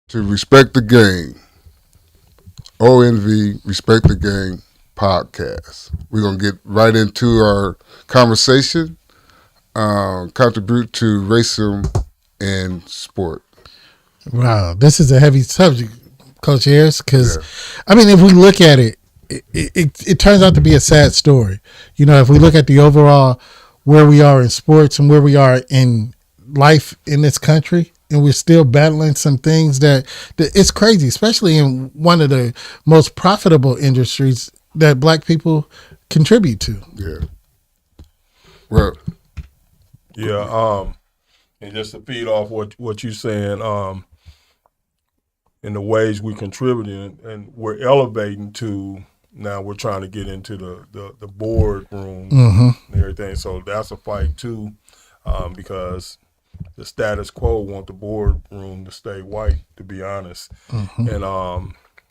To respect the game. ONV Respect the Game podcast. We're going to get right into our conversation, contribute to racism in sport. Wow, this is a heavy subject, Coach Ayers, because, I mean, if we look at it, it turns out to be a sad story. You know, if we look at the overall where we are in sports and where we are in life in this country, and we're still battling some things that it's crazy, especially in one of the most profitable industries that Black people contribute to. Yeah. Well. Yeah. And just to feed off what you're saying, in the ways we contributing and we're elevating to. Now we're trying to get into the board room and everything. So that's a fight too, because the status quo want the board room to stay white, to be honest. And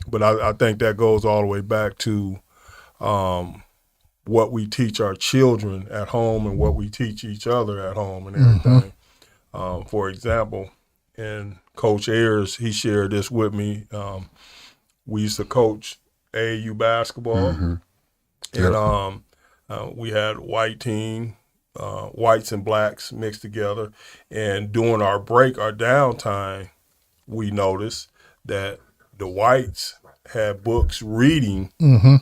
but I think that goes all the way back to what we teach our children at home and what we teach each other at home and everything. For example, and Coach Ayers, he shared this with me. We used to coach AAU basketball, and we had white team, whites and blacks mixed together. And during our break, our downtime, we noticed that the whites had books reading, and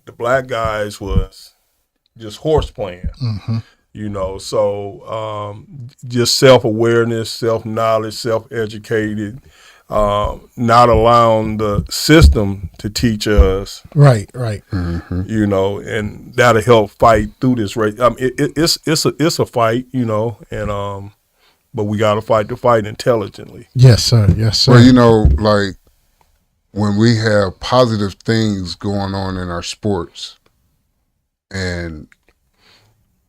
the black guys was just horse playing. You know, so just self-awareness, self-knowledge, self-educated. Not allowing the system to teach us, right. You know, and that'll help fight through this race. I mean, it's a fight, you know, and but we got to fight the fight intelligently. Yes, sir. Well, you know, like when we have positive things going on in our sports, and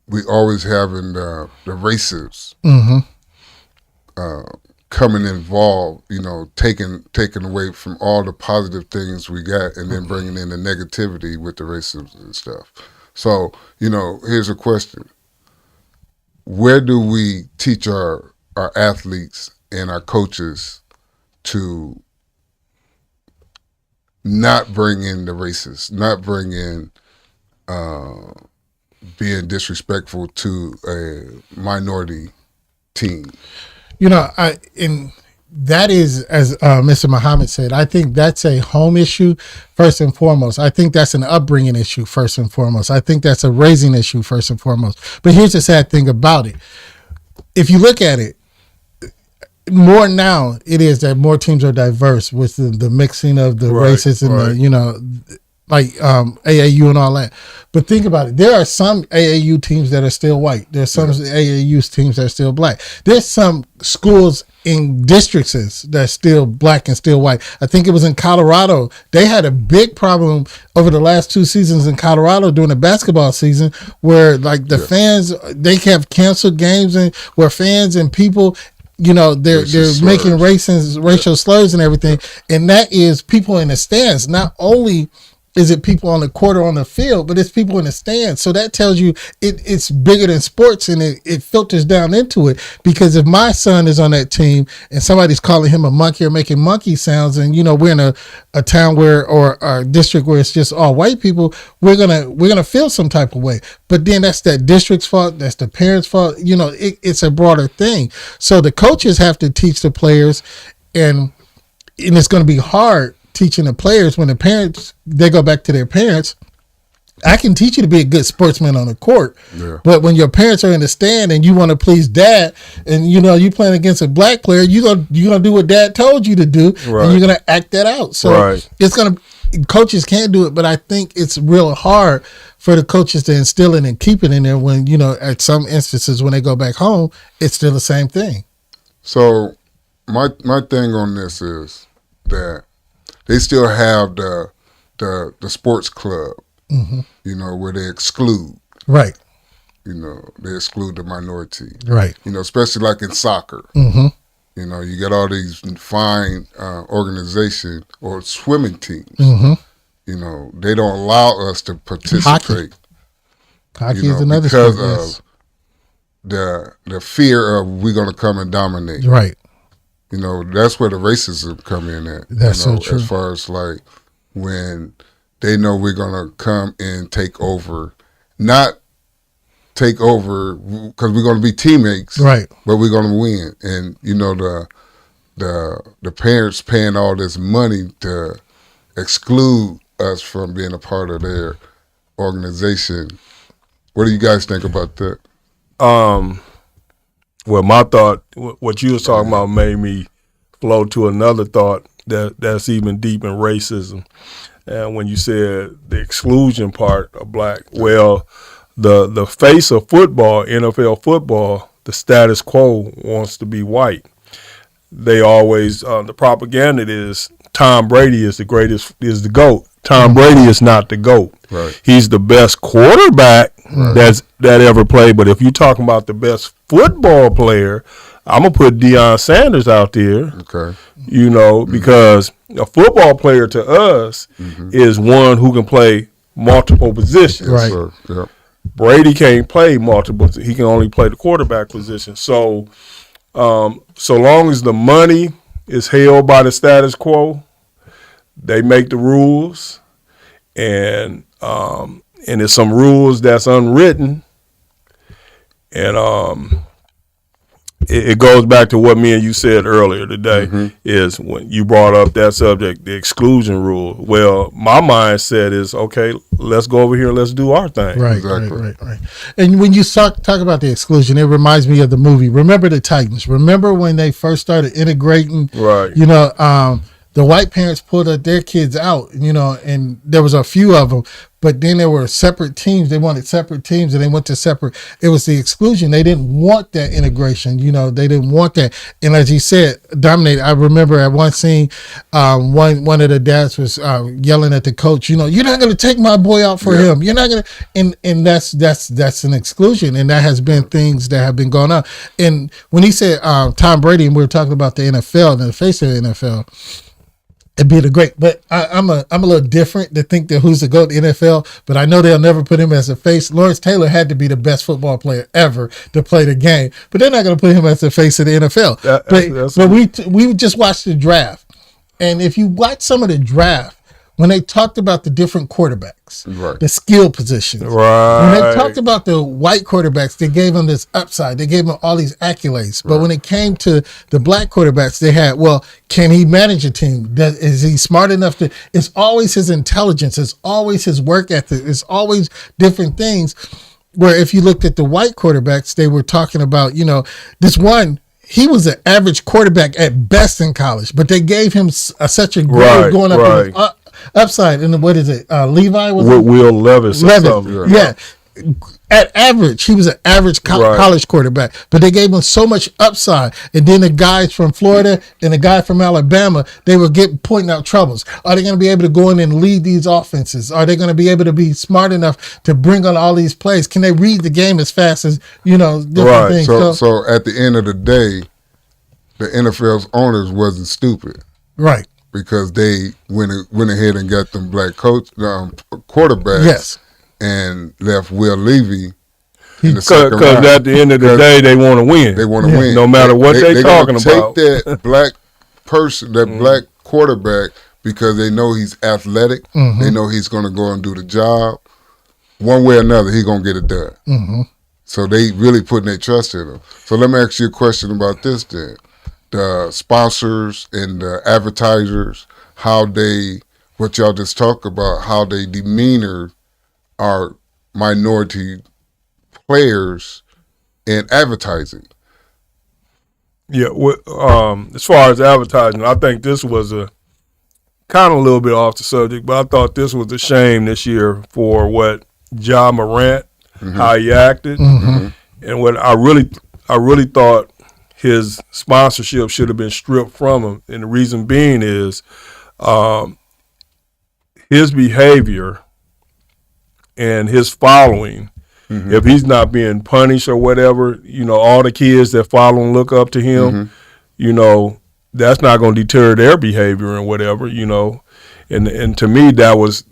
we always having the racists. Coming involved, you know, taking away from all the positive things we got, and then bringing in the negativity with the racism and stuff. So, you know, here's a question: where do we teach our athletes and our coaches to not bring in the racists, not bring in being disrespectful to a minority team? You know, that is, as Mr. Muhammad said, I think that's a home issue first and foremost. I think that's an upbringing issue first and foremost. I think that's a raising issue first and foremost. But here's the sad thing about it. If you look at it, more now it is that more teams are diverse with the mixing of the races and the, you know, like AAU and all that. But think about it. There are some AAU teams that are still white. There's some AAU teams that are still black. There's some schools in districts that's still black and still white. I think it was in Colorado. They had a big problem over the last 2 seasons in Colorado during the basketball season where like the fans, they have canceled games and where fans and people, you know, they're making racial slurs and everything. And that is people in the stands. Not only is it people on the court or on the field, but it's people in the stands. So that tells you it's bigger than sports, and it filters down into it. Because if my son is on that team and somebody's calling him a monkey or making monkey sounds, and you know we're in a town where or a district where it's just all white people, we're gonna feel some type of way. But then that's that district's fault. That's the parents' fault. You know, it's a broader thing. So the coaches have to teach the players, and it's going to be hard teaching the players when the parents, they go back to their parents. I can teach you to be a good sportsman on the court, but when your parents are in the stand and you want to please dad, and you know you playing against a black player, you're gonna do what dad told you to do, and you're gonna act that out. So coaches can't do it, but I think it's real hard for the coaches to instill it and keep it in there when, you know, at some instances when they go back home, it's still the same thing. So my thing on this is that they still have the sports club, you know, where they exclude. Right. You know, they exclude the minority. Right. You know, especially like in soccer. You know, you got all these fine organization or swimming teams. You know, they don't allow us to participate. Hockey is another because sport, yes. the fear of we're gonna come and dominate. Right. You know, that's where the racism come in at. That's you know, so true. As far as like when they know we're gonna come and take over, not take over because we're gonna be teammates, Right. but we're gonna win. And you know the parents paying all this money to exclude us from being a part of their organization. What do you guys think about that? Well, my thought, what you was talking about, made me flow to another thought that's even deep in racism. And when you said the exclusion part of black, well, the face of football, NFL football, the status quo wants to be white. They always the propaganda is Tom Brady is the greatest, is the GOAT. Tom Brady is not the GOAT. Right. He's the best quarterback that ever played. But if you're talking about the best football player, I'm gonna put Deion Sanders out there. Okay. You know, because a football player to us is one who can play multiple positions. Right. So, yeah. Brady can't play multiple. He can only play the quarterback position. So, so long as the money is held by the status quo, they make the rules, and there's some rules that's unwritten, and it goes back to what me and you said earlier today. Is when you brought up that subject, the exclusion rule. Well, my mindset is, okay, let's go over here and let's do our thing. Right, Exactly. right. And when you talk about the exclusion, it reminds me of the movie. Remember the Titans? Remember when they first started integrating? Right. You know, the white parents pulled their kids out. You know, and there was a few of them, but then there were separate teams. They wanted separate teams, and they went to separate. It was the exclusion. They didn't want that integration. You know, they didn't want that. And as you said, dominate. I remember at one scene, one of the dads was yelling at the coach. You know, you're not going to take my boy out for him. You're not going to. And that's an exclusion, and that has been things that have been going on. And when he said Tom Brady, and we were talking about the NFL and the face of the NFL. It'd be the great, but I'm a little different to think that who's the GOAT in the NFL, but I know they'll never put him as a face. Lawrence Taylor had to be the best football player ever to play the game, but they're not going to put him as the face of the NFL. But we just watched the draft, and if you watch some of the draft, when they talked about the different quarterbacks, the skill positions, when they talked about the white quarterbacks, they gave them this upside. They gave them all these accolades. But when it came to the black quarterbacks, they had, well, can he manage a team? Is he smart enough to? It's always his intelligence. It's always his work ethic. It's always different things. Where if you looked at the white quarterbacks, they were talking about, you know, this one. He was an average quarterback at best in college, but they gave him such a grade going up in his upside. And what is it? Levi was Will Levis. Yeah. At average, he was an average college quarterback, but they gave him so much upside. And then the guys from Florida and the guy from Alabama, they were pointing out troubles. Are they going to be able to go in and lead these offenses? Are they going to be able to be smart enough to bring on all these plays? Can they read the game as fast as, you know, different things? So at the end of the day, the NFL's owners wasn't stupid. Right. Because they went ahead and got them black quarterbacks. Yes. And left Will Levy in the second Because round. at the end of the day, they want to win. They want to win. No matter what they're talking about. Take that black person, that black quarterback, because they know he's athletic. They know he's going to go and do the job. One way or another, he's going to get it done. So they really putting their trust in him. So let me ask you a question about this then. The sponsors and the advertisers, what y'all just talked about, how they demeanor our minority players in advertising. Yeah, as far as advertising, I think this was a kind of a little bit off the subject, but I thought this was a shame this year for what Ja Morant, how he acted, and what I really thought his sponsorship should have been stripped from him. And the reason being is his behavior and his following. If he's not being punished or whatever, you know, all the kids that follow and look up to him, you know, that's not going to deter their behavior and whatever, you know. And to me, it was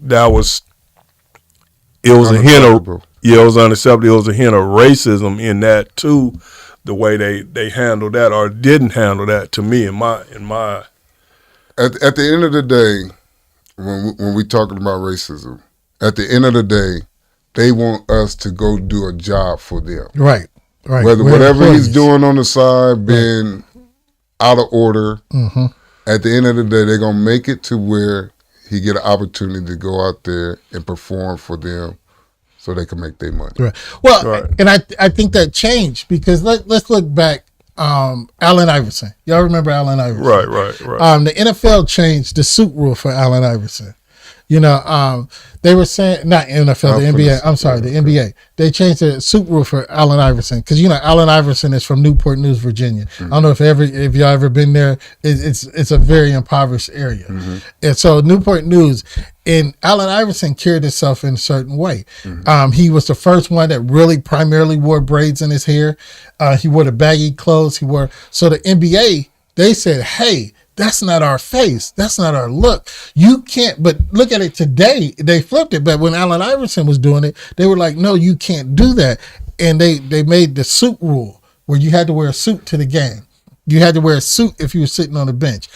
a hint of Yeah, it was unacceptable. It was a hint of racism in that too, the way they handled that or didn't handle that. To me, in my At the end of the day, when we talking about racism, at the end of the day, they want us to go do a job for them. Right. Whatever he's doing on the side, being out of order, at the end of the day, they're gonna make it to where he get an opportunity to go out there and perform for them, so they can make their money. Right. Well, and I think that changed because let's look back. Allen Iverson. Y'all remember Allen Iverson? Right. The NFL changed the suit rule for Allen Iverson. They were saying, not NFL, the NBA. I'm sorry, the NBA. They changed the suit rule for Allen Iverson because Allen Iverson is from Newport News, Virginia. I don't know if y'all ever been there. It's a very impoverished area, and so Newport News. And Allen Iverson carried himself in a certain way. He was the first one that really primarily wore braids in his hair. He wore the baggy clothes. So the NBA, they said, hey, that's not our face. That's not our look. You can't, but look at it today. They flipped it. But when Allen Iverson was doing it, they were like, no, you can't do that. And they made the suit rule where you had to wear a suit to the game. You had to wear a suit if you were sitting on the bench.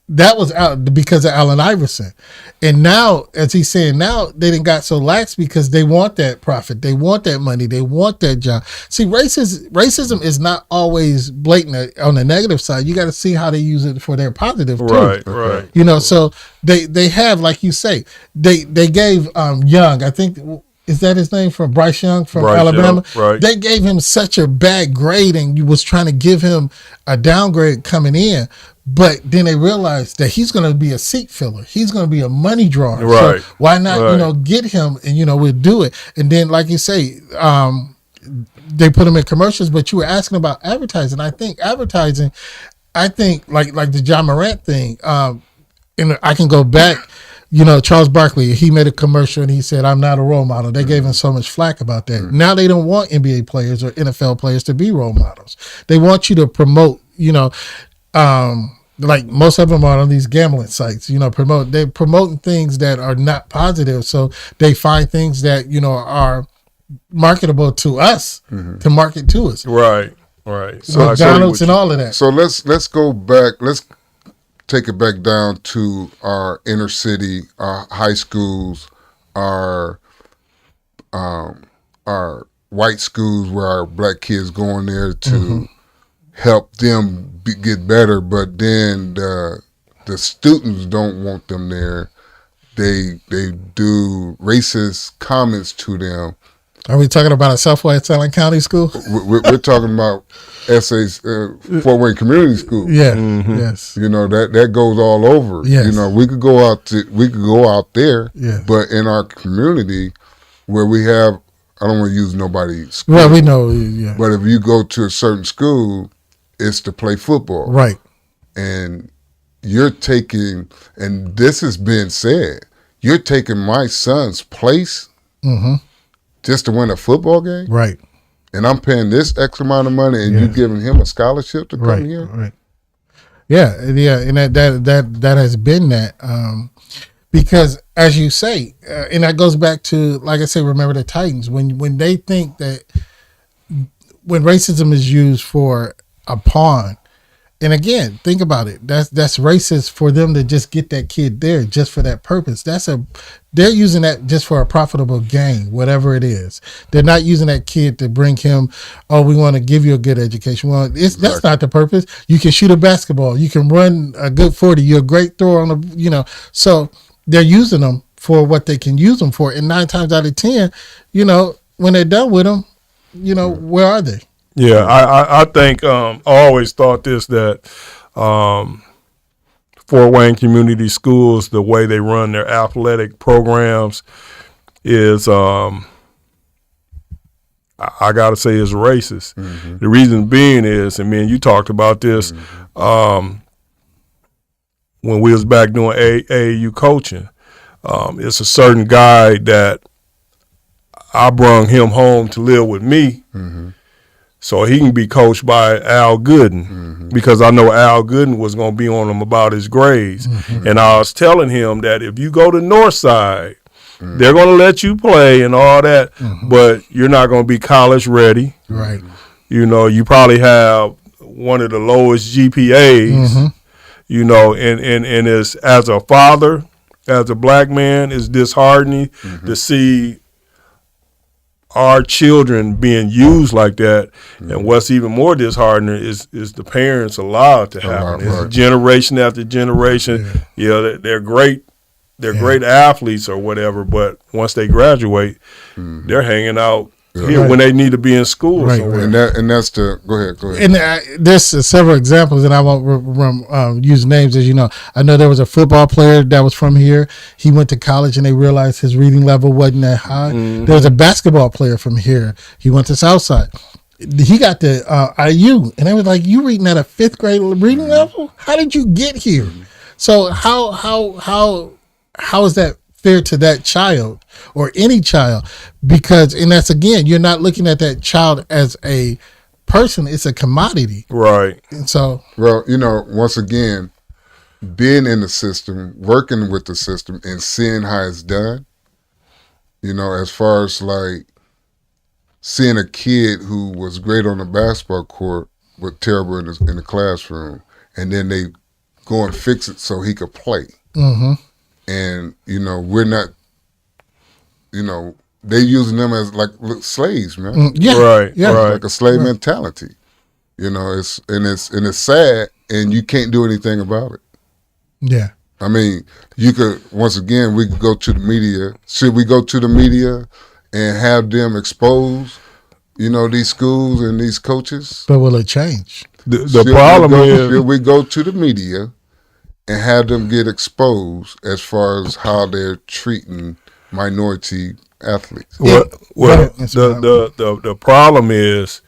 That was out because of Allen Iverson. And now, as he's saying now, they didn't got so lax because they want that profit. They want that money. They want that job. See, racism is not always blatant on the negative side. You got to see how they use it for their positive too. Right. So they have, like you say, they gave Young, I think, is that his name, from Bryce Young from Alabama? Right. They gave him such a bad grade and you was trying to give him a downgrade coming in. But then they realized that he's going to be a seat filler. He's going to be a money drawer. Right. So why not, get him and, we'll do it. And then, like you say, they put him in commercials, but you were asking about advertising. I think advertising, like the John Morant thing, and I can go back, Charles Barkley, he made a commercial and he said, I'm not a role model. They gave him so much flack about that. Now they don't want NBA players or NFL players to be role models. They want you to promote, like most of them are on these gambling sites, they're promoting things that are not positive. So they find things that, are marketable to us to market to us. Right. So McDonald's and all of that. So let's go back. Let's take it back down to our inner city, our high schools, our white schools where our black kids go in there to help them get better, but then the students don't want them there. They do racist comments to them. Are we talking about a Southwest Allen County school? We're talking about SA's Fort Wayne Community School. Yeah, yes. That goes all over. Yes. We could go out there, yes. But in our community where we have, I don't want to use nobody's school. Well, we know, yeah. But if you go to a certain school, it's to play football. Right. And you're taking, and this has been said, you're taking my son's place just to win a football game? Right. And I'm paying this X amount of money and you giving him a scholarship to come here? Right. Yeah, and that has been that. Because as you say, and that goes back to, like I say, remember the Titans, when they think that when racism is used for a pawn, and again, think about it, that's racist for them to just get that kid there just for that purpose. They're using that just for a profitable gain, whatever it is. They're not using that kid to bring him, we want to give you a good education. Well, that's not the purpose. You can shoot a basketball, you can run a good 40, you're a great thrower on the, so they're using them for what they can use them for. And 9 times out of 10, when they're done with them, where are they? Yeah, I think I always thought this, that Fort Wayne Community Schools, the way they run their athletic programs is, I got to say, is racist. The reason being is, and man, you talked about this when we was back doing AAU coaching. It's a certain guy that I brung him home to live with me. So he can be coached by Al Gooden because I know Al Gooden was going to be on him about his grades. And I was telling him that if you go to Northside They're going to let you play and all that, but you're not going to be college ready. Right. You know, you probably have one of the lowest GPAs, you know, and as a father, as a black man, it's disheartening to see our children being used like that. And what's even more disheartening is the parents allow it to happen. It's generation after generation. They're great. They're great athletes or whatever, but once they graduate, they're hanging out here when they need to be in school. Right. And that's the go ahead. And there's several examples, and I won't use names, as you know. I know there was a football player that was from here. He went to college, and they realized his reading level wasn't that high. There was a basketball player from here. He went to Southside. He got to IU, and they was like, "You reading at a 5th grade reading level? How did you get here?" So how is that fair to that child or any child? Because, and that's again, you're not looking at that child as a person, it's a commodity. Right. And so, well, you know, once again, being in the system, working with the system, and seeing how it's done, you know, as far as like seeing a kid who was great on the basketball court but terrible in the classroom, and then they go and fix it so he could play. And, you know, we're not, you know, they using them as like slaves, man. Right. Like a slave mentality. You know, it's sad, and you can't do anything about it. Yeah. I mean, you could, once again, we could go to the media. Should we go to the media and have them expose, you know, these schools and these coaches? But will it change? The problem is, should we go to the media and have them get exposed as far as how they're treating minority athletes? Well, the problem is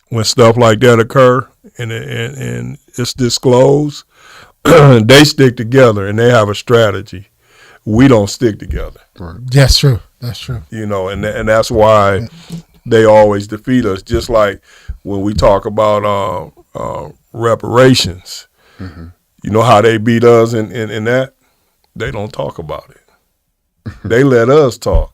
when stuff like that occur and it's disclosed, they stick together and they have a strategy. We don't stick together. Right. That's true. That's true. You know, and that's why they always defeat us. Just like when we talk about reparations, you know how they beat us in that? They don't talk about it. They let us talk.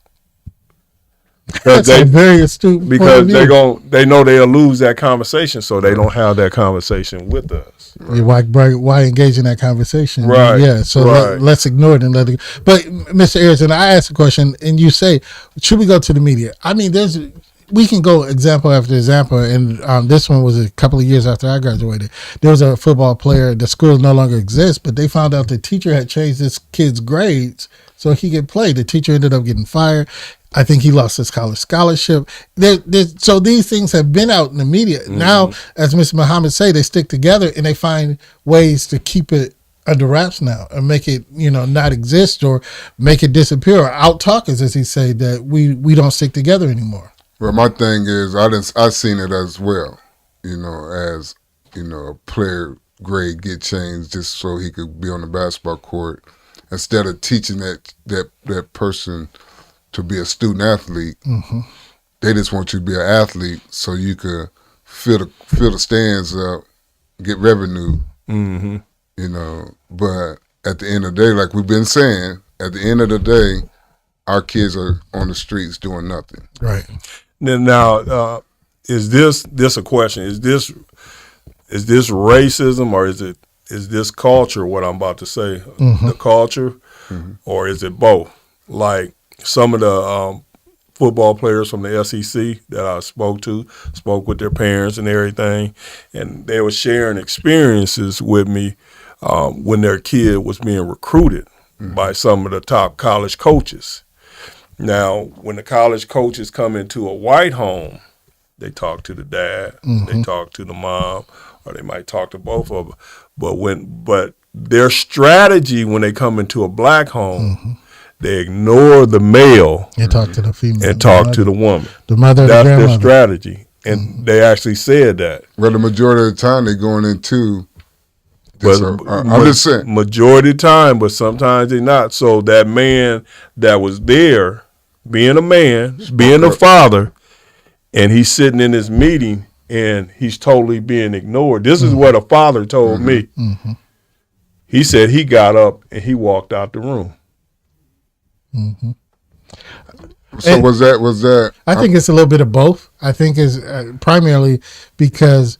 That's a very astute because they know they'll lose that conversation, so they don't have that conversation with us. Right. Why engage in that conversation? Right. Yeah. So let's ignore it and let it go. But Mr. Harrison, I asked a question, and you say, should we go to the media? I mean, we can go example after example, and this one was a couple of years after I graduated. There was a football player. The school no longer exists, but they found out the teacher had changed this kid's grades so he could play. The teacher ended up getting fired. I think he lost his college scholarship. So these things have been out in the media. Now, as Mr. Muhammad say, they stick together and they find ways to keep it under wraps now and make it, you know, not exist or make it disappear or out-talk us, as he say, that we don't stick together anymore. Well, my thing is, I seen it as well, you know, as, you know, a player grade get changed just so he could be on the basketball court instead of teaching that person to be a student athlete. They just want you to be an athlete so you could fill the stands up, get revenue, you know. But at the end of the day, like we've been saying, at the end of the day, our kids are on the streets doing nothing. Right. Now, is this a question? Is this racism, or is this culture? What I'm about to say, the culture, or is it both? Like some of the football players from the SEC that I spoke with their parents and everything, and they were sharing experiences with me when their kid was being recruited by some of the top college coaches. Now, when the college coaches come into a white home, they talk to the dad, they talk to the mom, or they might talk to both of them. But their strategy when they come into a black home, they ignore the male and talk to the female and talk to the woman. The mother. That's the their strategy, and they actually said that. Well, the majority of the time they're going into. I'm just saying. Majority of the time, but sometimes they're not. So that man that was there, being a man, being a father, and he's sitting in this meeting and he's totally being ignored. This is what a father told me. He said he got up and he walked out the room. Mm-hmm. So And was that? I think it's a little bit of both. I think it's primarily because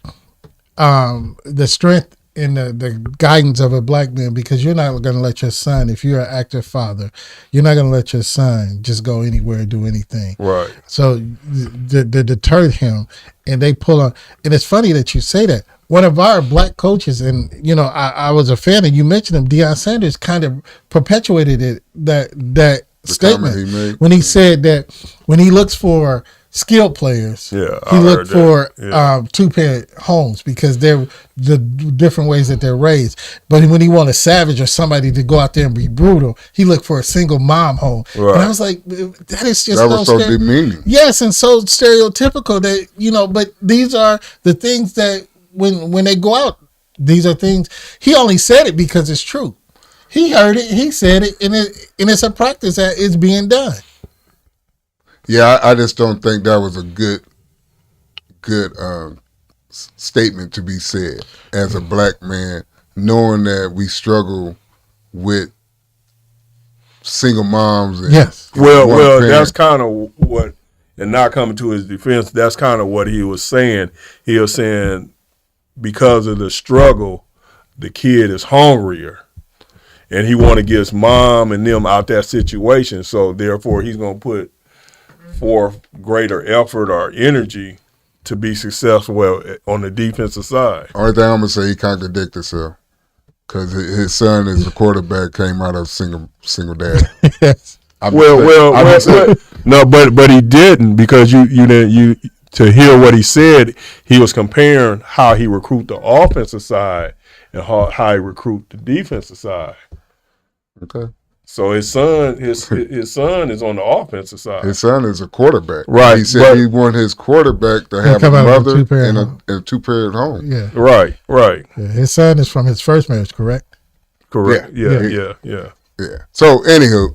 the strength and the guidance of a black man, because you're not going to let your son, if you're an active father, you're not going to let your son just go anywhere and do anything. Right. So they deter him, and they pull on. And it's funny that you say that. One of our black coaches, and I was a fan, and you mentioned him, Deion Sanders, kind of perpetuated it that The statement comment he made? when he said that when he looks for skilled players, Yeah, he I looked heard for that. Yeah. two-parent homes because they're the different ways that they're raised. But when he wanted a savage or somebody to go out there and be brutal, he looked for a single mom home. Right. And I was like, that is just That was so demeaning. Yes, and so stereotypical that but these are the things that when they go out, these are things. He only said it because it's true. He heard it, he said it, and it's a practice that is being done. Yeah, I just don't think that was a good statement to be said as a black man, knowing that we struggle with single moms. And Yes. Well, one parent. that's kind of what, and not coming to his defense, that's kind of what he was saying. He was saying because of the struggle, the kid is hungrier, and he want to get his mom and them out that situation. So therefore, he's going to put forth greater effort or energy to be successful on the defensive side. Only thing I'm gonna say, he contradicted himself because his son is a quarterback, came out of single dad. Yes. No, but he didn't, because you to hear what he said, he was comparing how he recruit the offensive side and how he recruit the defensive side. Okay. So his son is on the offensive side. His son is a quarterback. Right, He said he want his quarterback to have a come out of a mother two-parent and home. a two-parent home. Yeah. Right. Yeah. His son is from his first marriage, correct? Correct. Yeah. Yeah. Yeah. So anywho,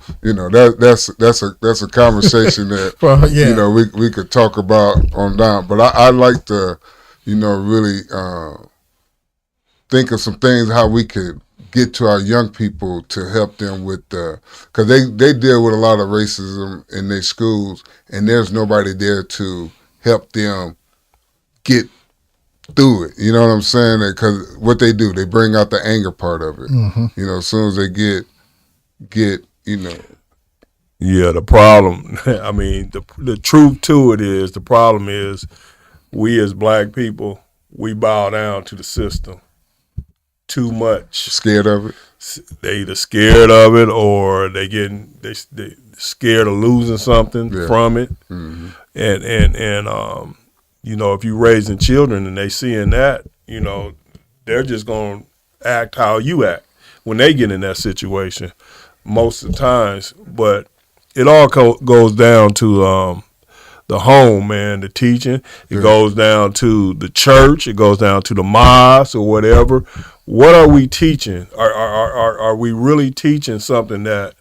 that's a conversation that Well, yeah. we could talk about on down. But I like to, really think of some things how we could get to our young people to help them with because they deal with a lot of racism in their schools, and there's nobody there to help them get through it. You know what I'm saying? Because what they do, they bring out the anger part of it. Mm-hmm. As soon as they get Yeah, the problem, I mean, the truth to it is, the problem is we as black people, we bow down to the system too much. scared of it. They either scared of it, or they scared of losing something from it. Mm-hmm. And if you raising children and they seeing that, they're just going to act how you act when they get in that situation most of the times. But it all goes down to the home, man, the teaching. It goes down to the church. It goes down to the mosque or whatever. What are we teaching? Are we really teaching something, that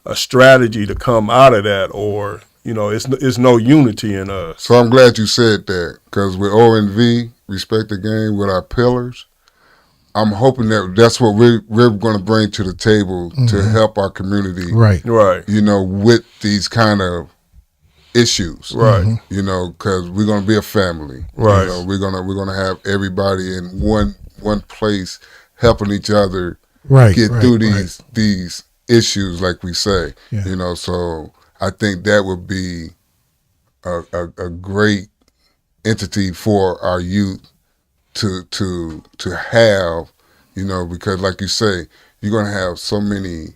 a strategy to come out of that, or it's no unity in us? So I'm glad you said that, because with ONV, Respect the Game, with our pillars, I'm hoping that's what we're going to bring to the table to help our community, Right. with these kind of issues, Right. Because we're going to be a family, Right. We're gonna have everybody in one place helping each other get through these issues, like we say, Yeah. So I think that would be a great entity for our youth to have, because like you say, you're gonna have so many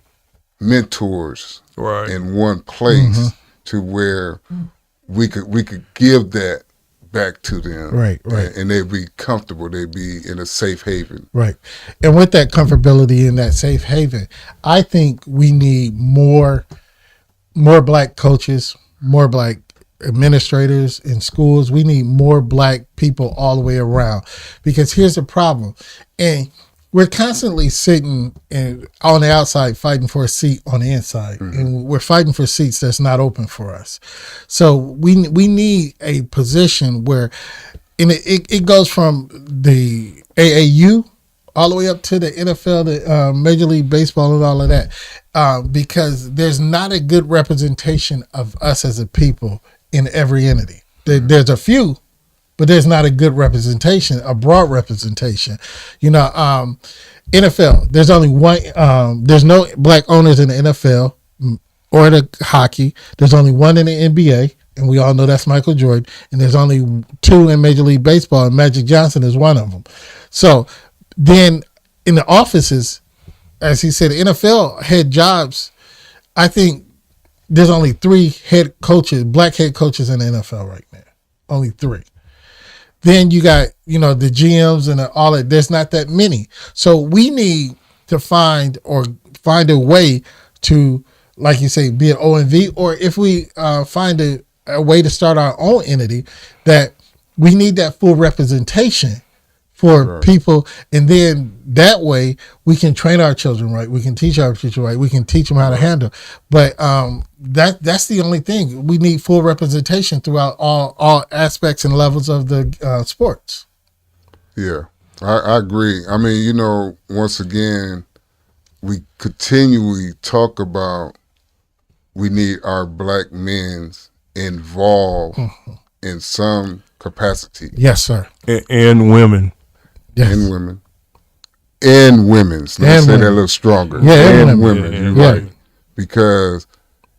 mentors Right. in one place to where we could give that back to them, Right. and they'd be comfortable, they'd be in a safe haven. Right. And with that comfortability in that safe haven, I think we need more black coaches, more black administrators in schools. We need more black people all the way around, because here's the problem. And we're constantly sitting on the outside fighting for a seat on the inside, and we're fighting for seats that's not open for us. So we need a position where, and it goes from the AAU all the way up to the NFL, the Major League Baseball, and all of that, because there's not a good representation of us as a people in every entity. There's a few, but there's not a good representation, a broad representation. NFL, there's only one. There's no black owners in the NFL or the hockey. There's only one in the NBA, and we all know that's Michael Jordan. And there's only two in Major League Baseball, and Magic Johnson is one of them. So then in the offices, as he said, NFL head jobs, I think there's only 3 head coaches, black head coaches in the NFL right now. Only 3. Then you got, the GMs and all that. There's not that many. So we need to find a way to, like you say, be an OMV, or if we find a way to start our own entity, that we need that full representation for people, and then that way we can train our children right, we can teach our children right, we can teach them how to handle. But that's the only thing. We need full representation throughout all aspects and levels of the sports. Yeah, I agree. I mean, once again, we continually talk about we need our black men involved in some capacity. Yes, sir. And women. Yes. And women. And women's. Let's say that a little stronger. Yeah, and women. You're right. Because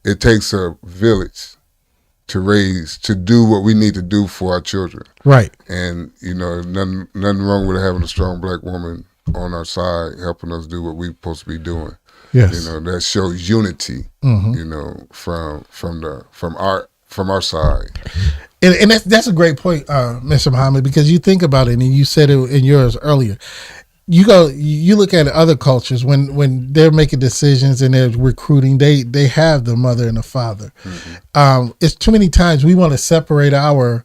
it takes a village to do what we need to do for our children. Right. And, nothing wrong with having a strong black woman on our side helping us do what we're supposed to be doing. Yes. That shows unity, from our side. And that's a great point, Mr. Muhammad, because you think about it, and you said it in yours earlier. You look at other cultures when they're making decisions and they're recruiting, they have the mother and the father. Mm-hmm. It's too many times we want to separate our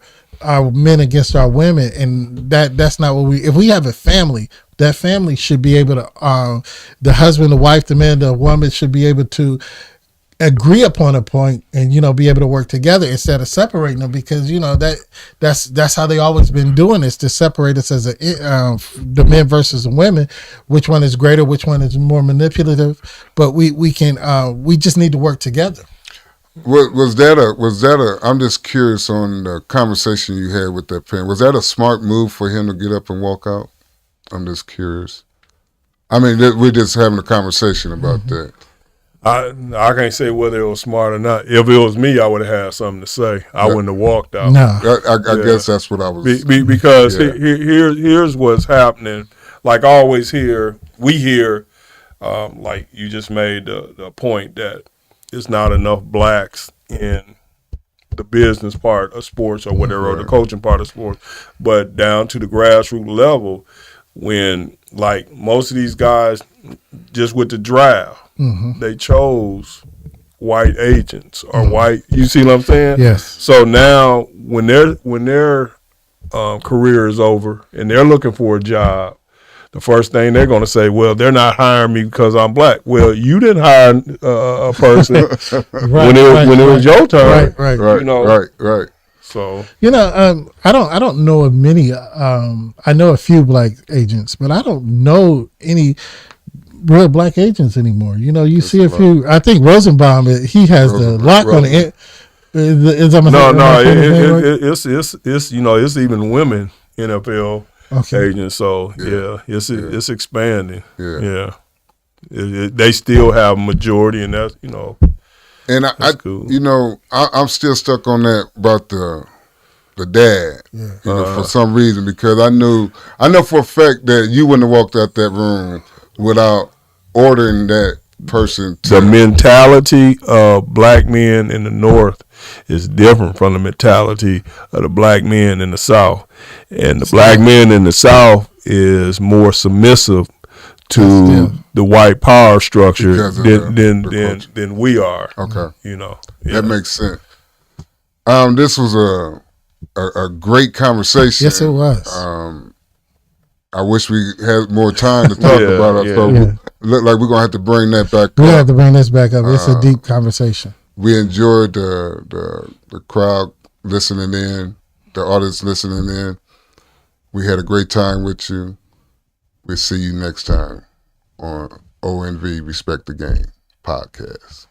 men against our women, and that's not what if we have a family, that family should be able to, the husband, the wife, the man, the woman should be able to agree upon a point and be able to work together instead of separating them, because that's how they always been doing this, to separate us as the men versus the women, which one is greater, which one is more manipulative. But we just need to work together. Was that I'm just curious on the conversation you had with that parent. Was that a smart move for him to get up and walk out? I'm just curious. I mean, we're just having a conversation about that. I can't say whether it was smart or not. If it was me, I would have had something to say. I wouldn't have walked out. No, I guess that's what I was. Because here's what's happening. Like I always we hear, like you just made the point that it's not enough blacks in the business part of sports or whatever, or the coaching part of sports, but down to the grassroots level, when like most of these guys just with the draft, they chose white agents or white. You see what I'm saying? Yes. So now when their career is over and they're looking for a job, the first thing they're going to say, well, they're not hiring me because I'm black. Well, you didn't hire a person when it was your turn. Right. Right. So I don't know of many. I know a few black agents, but I don't know any real black agents anymore. You see a few. I think Rosenbaum, he has the lock on it. It's even women NFL agents. So it's expanding. Yeah. They still have a majority, and that's And that's cool. I'm still stuck on that about the dad. For some reason, because I know for a fact that you wouldn't have walked out that room without ordering that person to. The mentality of black men in the North is different from the mentality of the black men in the South. And the black men in the South is more submissive to the white power structure than we are. Okay. That makes sense. This was a great conversation. Yes, it was. I wish we had more time to talk about it. So look like we're gonna have to bring that back up. We have to bring this back up. It's a deep conversation. We enjoyed the crowd listening in, the audience listening in. We had a great time with you. We'll see you next time on ONV Respect the Game podcast.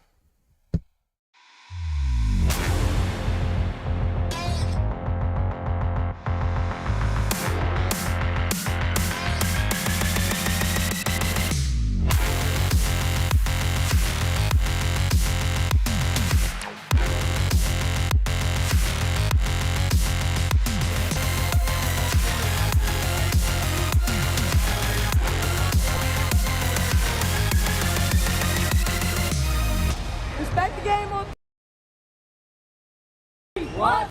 Respect the game on 3. 1,